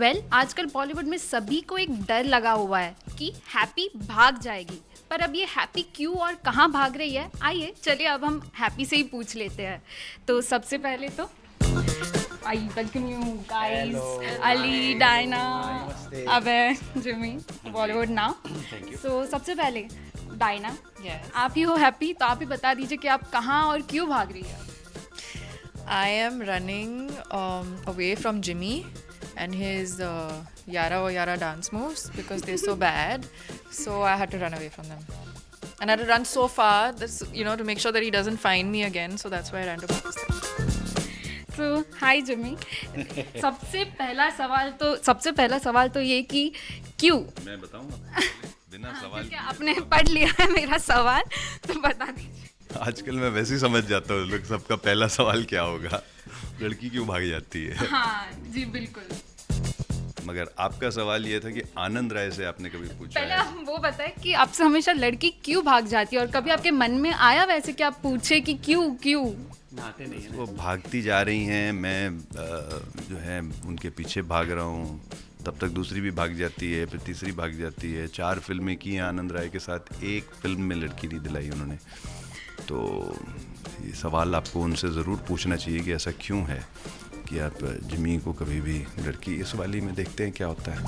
आजकल बॉलीवुड में सभी को एक डर लगा हुआ है कि हैप्पी भाग जाएगी, पर अब ये हैप्पी क्यों और कहाँ भाग रही है? आइए चलिए अब हम हैप्पी से ही पूछ लेते हैं। तो सबसे पहले तो I welcome you guys, Ali, Diana, अबे, जिमी, बॉलीवुड नाउ। सो सबसे पहले डायना, आप ही हो हैप्पी, तो आप ही बता दीजिए कि आप कहाँ और क्यों भाग रही है? I am running away from Jimmy and his Yara or Yara dance moves because they're so bad. So I had to run away from them. And I had to run so far, this, to make sure that he doesn't find me again. So that's why I ran to Pakistan. So, hi Jimmy. सबसे पहला सवाल तो ये कि क्यों? मैं बताऊँ बिना सवाल क्या आपने पढ़ लिया है मेरा सवाल, तो बता दीजिए। आजकल मैं वैसे ही समझ जाता हूँ लोग सबका पहला सवाल क्या होगा, लड़की क्यों भाग जाती है। हाँ जी बिल्कुल। मगर आपका सवाल ये था कि आनंद राय से आपने कभी पूछा पहले है? आप वो बताएं कि आपसे हमेशा लड़की क्यों भाग जाती है, और कभी आपके मन में आया वैसे कि आप पूछे कि क्यों? वो भागती जा रही हैं, मैं जो है उनके पीछे भाग रहा हूँ, तब तक दूसरी भी भाग जाती है, फिर तीसरी भाग जाती है। 4 फिल्में की हैं आनंद राय के साथ, एक फिल्म में लड़की नहीं दिलाई उन्होंने। तो ये सवाल आपको उनसे ज़रूर पूछना चाहिए कि ऐसा क्यों है कि आप जिमी को कभी भी लड़की, इस वाली में देखते हैं क्या होता है।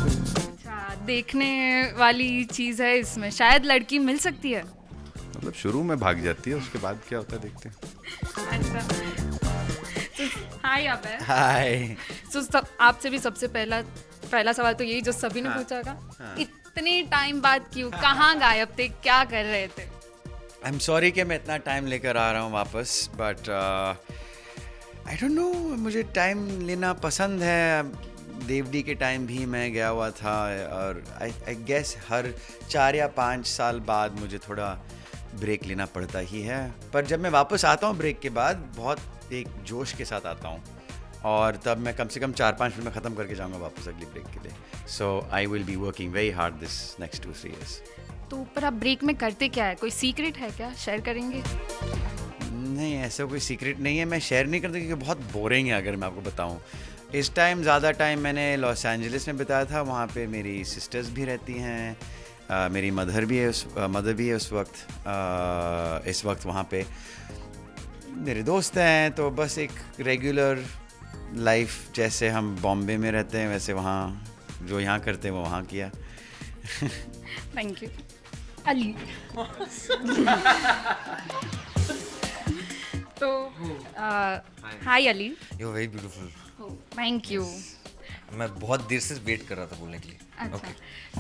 अच्छा, देखने वाली चीज़ है इसमें, शायद लड़की मिल सकती है। मतलब शुरू में भाग जाती है, उसके बाद क्या होता है देखते हैं। अच्छा, हाय अबे। हाय। आपसे भी सबसे पहला सवाल तो यही जो सभी ने पूछा होगा, इतने टाइम बाद क्यों, कहाँ गायब थे, क्या कर रहे थे? आई एम सॉरी कि मैं इतना टाइम लेकर आ रहा हूँ वापस, बट आई डोंट नो, मुझे टाइम लेना पसंद है। देवडी के टाइम भी मैं गया हुआ था, और आई गेस हर 4 या 5 साल बाद मुझे थोड़ा ब्रेक लेना पड़ता ही है। पर जब मैं वापस आता हूँ ब्रेक के बाद, बहुत एक जोश के साथ आता हूँ, और तब मैं कम से कम 4-5 फिल्में ख़त्म करके जाऊँगा वापस अगली ब्रेक के लिए। So I will be working very hard this next 2-3 years। तो पर आप ब्रेक में करते क्या है, कोई सीक्रेट है क्या, शेयर करेंगे? नहीं, ऐसा कोई सीक्रेट नहीं है, मैं शेयर नहीं करता क्योंकि बहुत बोरिंग है। अगर मैं आपको बताऊं, इस टाइम ज़्यादा टाइम मैंने लॉस एंजलिस में बिताया था। वहाँ पे मेरी सिस्टर्स भी रहती हैं, मेरी मदर भी है उस वक्त, इस वक्त वहाँ पे मेरे दोस्त हैं। तो बस एक रेगुलर लाइफ, जैसे हम बॉम्बे में रहते हैं वैसे वहाँ जो यहाँ करते हैं वो वहाँ किया। Thank you Ali. तो hi Ali. You very beautiful. Thank you. मैं बहुत देर से वेट कर रहा था बोलने के लिए। अच्छा,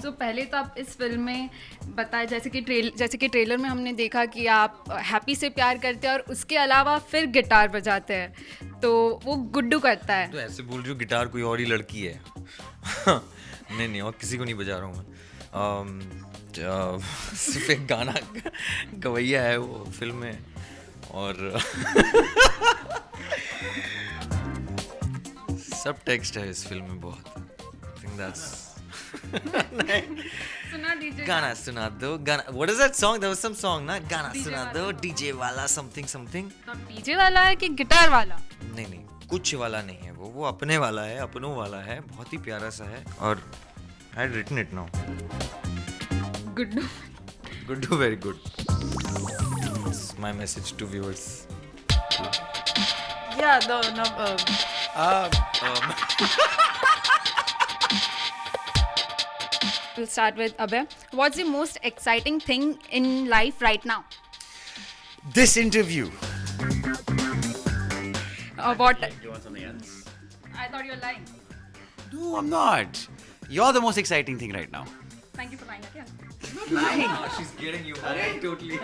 तो पहले तो आप इस फिल्म में बताए, जैसे कि ट्रेलर में हमने देखा कि आप हैप्पी से प्यार करते हैं और उसके अलावा फिर गिटार बजाते हैं, तो वो गुड्डू करता है। तो ऐसे बोल रही हूँ गिटार कोई और ही लड़की है। नहीं और किसी को नहीं बजा रहा हूँ मैं। सिर्फ एक गाना गवैया है वो फिल्म में, और सब टेक्स्ट है इस फिल्म में बहुत। आई थिंक दैट्स सुना दीजिए गाना सुना दो, गाना। What is that song? There was some song ना, गाना सुना दो, डीजे वाला समथिंग। तो डीजे वाला है कि गिटार वाला? नहीं, कुछ वाला नहीं है वो अपने वाला है, अपनों वाला है, बहुत ही प्यारा सा है। और I had written it now. Guddu very good. My message to viewers. Yeah, We'll start with Abhay. What's the most exciting thing in life right now? This interview. What? You want something else? I thought you were lying. No, I'm not. You're the most exciting thing right now. Thank you for lying again. She's getting you totally.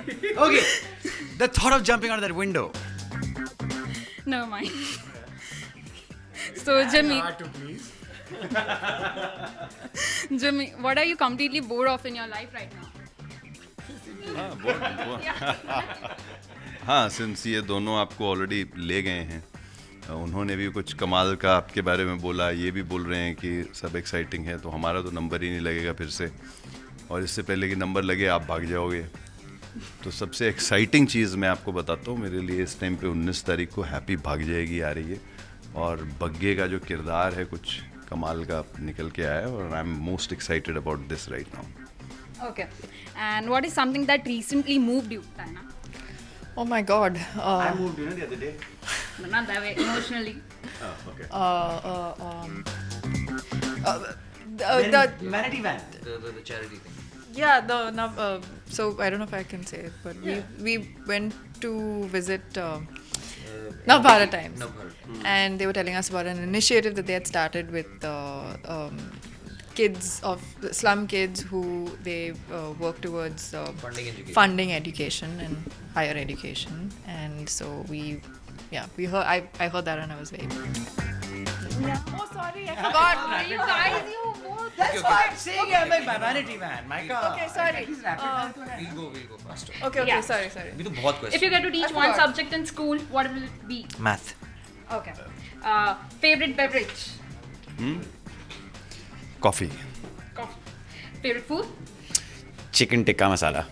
Okay. The thought of jumping out of that window. Never mind. So Jimmy. Jimmy, what are you completely bored of in your life right now? हाँ, since ये दोनों आपको already ले गए हैं, उन्होंने भी कुछ कमाल का आपके बारे में बोला, ये भी बोल रहे हैं कि सब एक्साइटिंग है, तो हमारा तो नंबर ही नहीं लगेगा फिर से, और इससे पहले कि नंबर लगे आप भाग जाओगे। तो सबसे एक्साइटिंग चीज़ मैं आपको बताता हूँ, मेरे लिए इस टाइम पे 19 तारीख को हैप्पी भाग जाएगी आ रही है, और बग्गे का जो किरदार है कुछ कमाल का निकल के आया है और I am most excited about this right now. Okay. And what is something that recently moved you, Diana? Oh my God. I moved, you know, the other day. But not that way, emotionally. Oh, okay. The Vanity Van. The charity thing. yeah so I don't know if I can say it, but we went to visit Navbharat Times, and they were telling us about an initiative that they had started with kids of slum kids who they work towards funding education and higher education, and so we heard I heard that and I was very oh sorry I forgot. You guys, you both. That's what I'm saying. I'm like, Vanity Van. My God. Okay, sorry. Please wrap it down to that. We'll go faster. Okay, Yeah. sorry. अभी तो बहुत If question. you get to teach I one forgot. subject in school, what will it be? Math. Okay. Favorite beverage? Coffee. Coffee. Favorite food? Chicken tikka masala.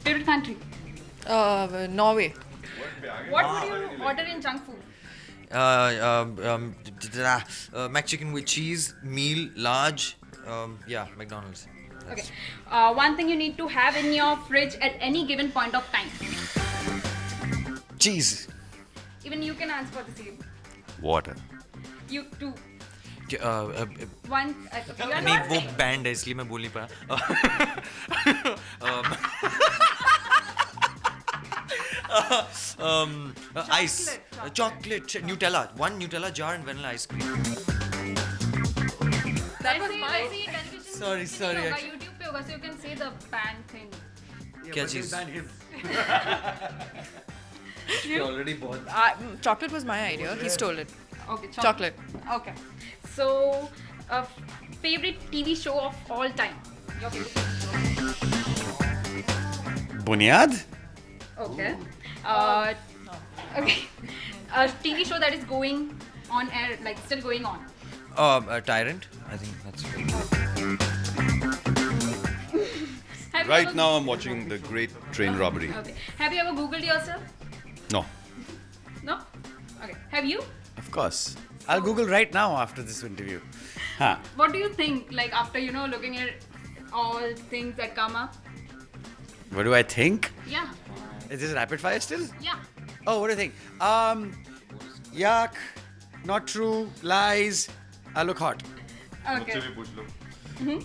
Favorite country? Norway. What would you order in junk food? Mac chicken with cheese, meal, large. McDonald's. Okay. One thing you need to have in your fridge at any given point of time. Cheese. Even you can answer for the same. Water. You too. नहीं, One. You are not वो saying. Band है इसलिए मैं बोल नहीं पाया. Ice, chocolate, Nutella, one Nutella jar and vanilla ice cream. That was ऐसे- mine. ऐसे ये television Sorry, पे sorry, नहीं होगा, actually. YouTube पे होगा, so you can say the band thing. क्या चीज? Already बहुत. Chocolate was my idea. He stole it. Okay. Chocolate. Okay. So, favorite TV show of all time. Your favorite. Bunyad? Okay. Okay. A TV show that is going on air, like still going on. Tyrant. I think that's. Have you Right ever- now I'm watching the Great Train Robbery. Okay. Have you ever Googled yourself? No. No. Okay. Have you? Of course. I'll Google right now after this interview. Huh. What do you think? Like after looking at all things that come up. What do I think? Yeah. Is this rapid fire still? Yeah. Oh, what do you think? Yuck. Not true. Lies. I look hot. Okay. आपने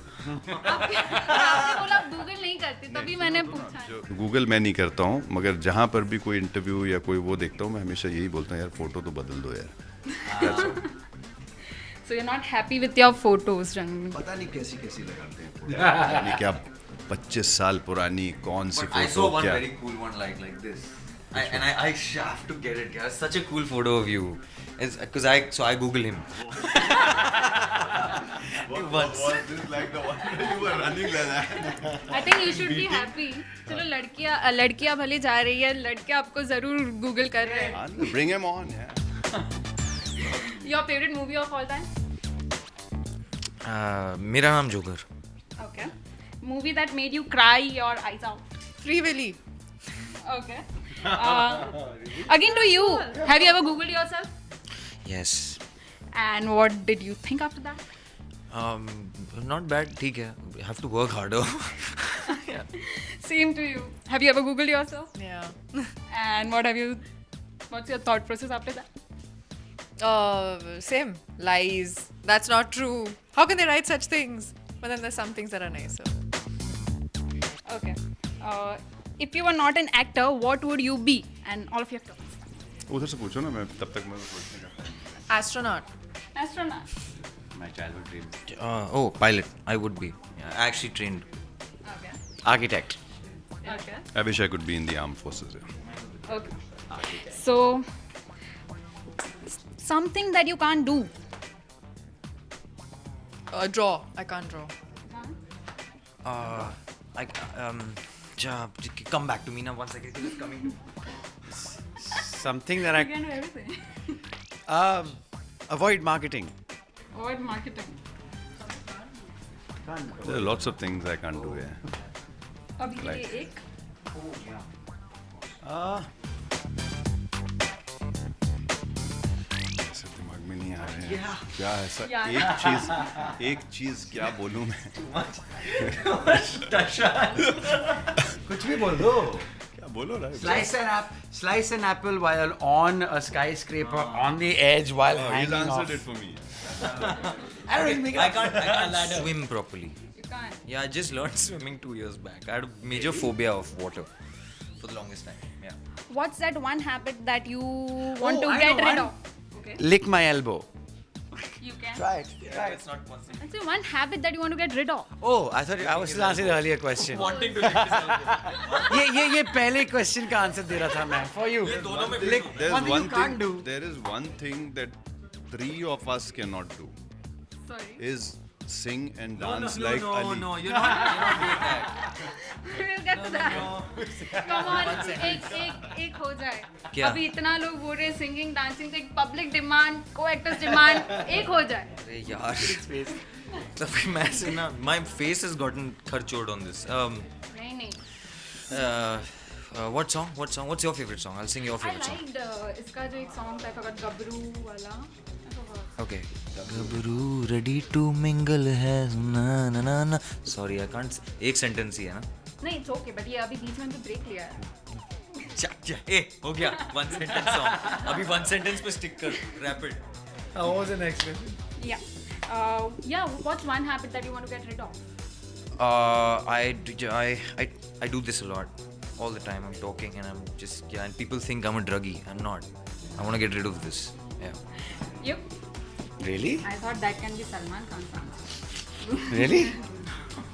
बोला आप Google नहीं करते तभी मैंने पूछा है. Google मैं नहीं करता हूँ मगर जहाँ पर भी कोई इंटरव्यू या कोई वो देखता हूँ मैं हमेशा यही बोलता हूँ यार फोटो तो बदल दो यार. That's all. So you're not happy with your photos, Ranveer? पता नहीं कैसी कैसी लगाते हैं यानी क्या 25 साल पुरानी कौन सी But I saw photo one क्या. very cool one like this. I have to get it. Yeah, such a cool photo of you. It's because I Google him. Once. I think you should be happy. चलो लड़कियाँ भले जा रही है लड़कियाँ आपको जरूर गूगल कर रहे हैं. Bring him on. Yeah. Your favorite movie of all time? मेरा नाम joker. Okay. Movie that made you cry your eyes out. Free Willy. Okay. Again to you. Have you ever googled yourself? Yes. And what did you think after that? Not bad. ठीक है. You have to work harder. Same to you. Have you ever googled yourself? Yeah. And what's your thought process after that? Same. Lies. That's not true. How can they write such things? But then there's some things that are nicer. Okay. If you were not an actor, what would you be? And all of you have to answer. उधर से पूछो ना मैं तब तक मैं सोचने का. Astronaut. Astronaut. My childhood dream. Pilot. I would be. Yeah, I actually trained. Okay. Architect. Okay. I wish I could be in the armed forces. Yeah. Okay. So, something that you can't do. Draw. I can't draw. Come back to me now. 1 second. It's coming to me. Something that You can do everything. avoid marketing. Or marketing. There are lots of things I can't do. Yeah. अभी के लिए एक. ऐसे दिमाग में नहीं आ रहा. रहे हैं क्या ऐसा Yeah. एक चीज क्या बोलूं मैं कुछ भी बोल दो. क्या बोलो ना Slice an apple while on a skyscraper on the edge while he's hanging answered off. it for me. I don't even make I can't swim properly. You can't. Yeah, I just learned swimming 2 years back. I had a major phobia of water for the longest time. Yeah. What's that one habit that you want to I get know rid one. of? Okay. Lick my elbow. You can. Try it. It's not possible. That's the one habit that you want to get rid of. Oh, I thought I was still answering the earlier question. Wanting to lick his elbow. ये पहले question का answer दे रहा था मैं. For you. दोनों में Lick. There's One thing you can't do. There is one thing that 3 of us cannot do Sorry. is sing and dance like Ali. No, you're not doing that. We'll get to that. Come on, एक हो जाए. क्या? अभी इतना लोग बोल रहे हैं singing, dancing तो एक public demand, co-actors demand, एक हो जाए. अरे यार. मतलब मैं से ना, my face has gotten खर्चोड on this. नहीं. What song? What's your favorite song? I'll sing your I favorite song. liked इसका जो एक song था, I forgot गबरू वाला. I forgot. Okay. Gabru ready to mingle है ना ना ना ना. Sorry, I can't. एक sentence ही है ना. नहीं, it's okay, but ये अभी बीच में तो break लिया है. हो गया. One sentence song. अभी one sentence पे stick कर. Rapid. What was the next question? Yeah. What's one habit that you want to get rid of? I do this a lot, all the time. I'm talking and I'm just and people think I'm a druggie. I'm not. I want to get rid of this. Yeah. You? Really? I thought that can be Salman Khan's answer. Really?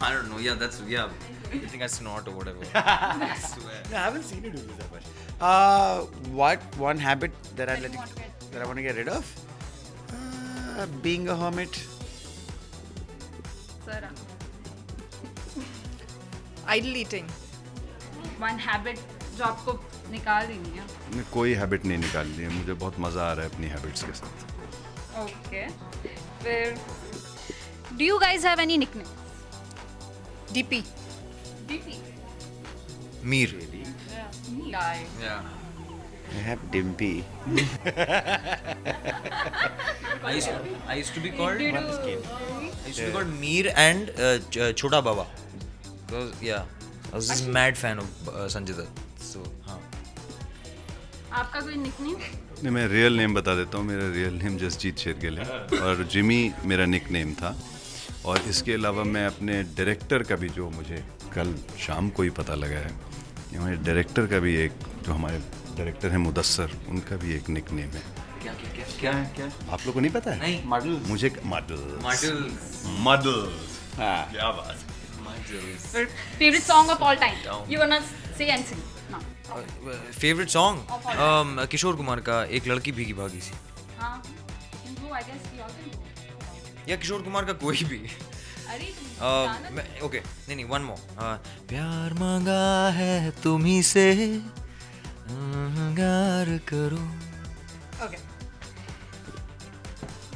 I don't know. Yeah. I think I snort or whatever. I swear. No, I haven't seen you do this that much. What one habit that That you want to get- I want to get rid of? Being a hermit. Sir, Idle eating. one habit जो आपको निकाल देनी है. मैं कोई habit नहीं निकालनी है मुझे बहुत मज़ा आ रहा है अपनी हैबिट्स के साथ. Okay. फिर, do you guys have any nicknames? DP. DP. Mir. Guy. Yeah. I have Dimpy. I used to be called. Did I you? used to be called Mir and Chota Baba. Because I was this mad fan of Sanjay Dutt. So हाँ. आपका कोई nickname? नहीं मैं real name बता देता हूँ मेरा real name Jasjeet Shergill है और जिमी मेरा निक नेम था और इसके अलावा मैं अपने डायरेक्टर का भी जो मुझे कल शाम को ही पता लगा है हमारे डायरेक्टर का भी एक जो हमारे डायरेक्टर हैं मुदस्सर उनका भी एक निक नेम है. क्या? आप लोग को नहीं पता है? नहीं. Model. मुझे मॉडल हाँ. क्या बात. Favorite song of all time? You wanna say and sing? No. Favorite song? Kishore Kumar का एक लड़की भीगी भागी सी. हाँ. You can go, I guess we all can go. या किशोर कुमार का कोई भी. अरे गाना ओके नहीं वन मोर. प्यार मांगा है तुम्ही से प्यार करो. Okay.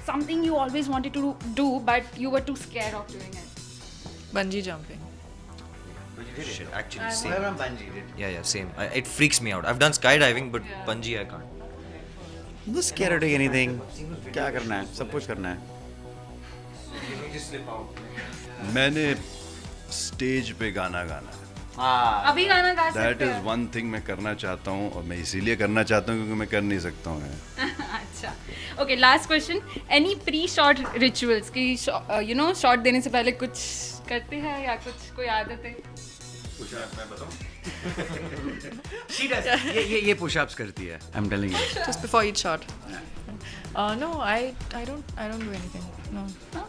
Something you always wanted to do, but you were too scared of doing it. Bungee jumping. Shit, actually I same. Everyone bungee did. Yeah, same. It freaks me out. I've done skydiving, but bungee I can't. I'm not scared of doing anything. क्या करना है? सब कुछ करना है. मैंने stage पे गाना गाना है. अभी गाना गा दैट सकते इज हैं. वन थिंग मैं करना चाहता हूँ और मैं इसीलिए करना चाहता हूँ क्योंकि मैं कर नहीं सकता हूँ. अच्छा. Okay, last question. Any pre-shot rituals कि शॉट देने से पहले कुछ करते हैं या कुछ कोई आदत है? मैं बताऊँ. She does. ये push-ups करती है. I'm telling you. Just before each shot. No, I don't do anything. No. हाँ?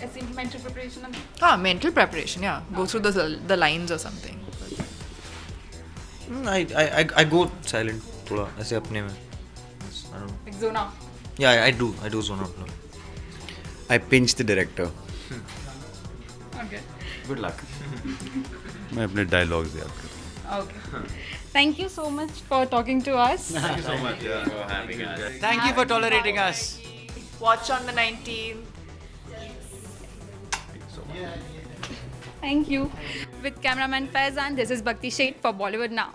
ऐसे mental preparation में? Mental preparation. Yeah, go through the lines or something. I go silent थोड़ा ऐसे अपने में. I don't know. Like zone out. Yeah, I do zone out. I pinch the director. Okay. Good luck. मैं अपने dialogues याद करता हूँ. Okay. Thank you so much for talking to us. Thank you for tolerating us. Watch on the 19th. Thank you. With cameraman Faizan, this is Bhakti Sheth for Bollywood Now.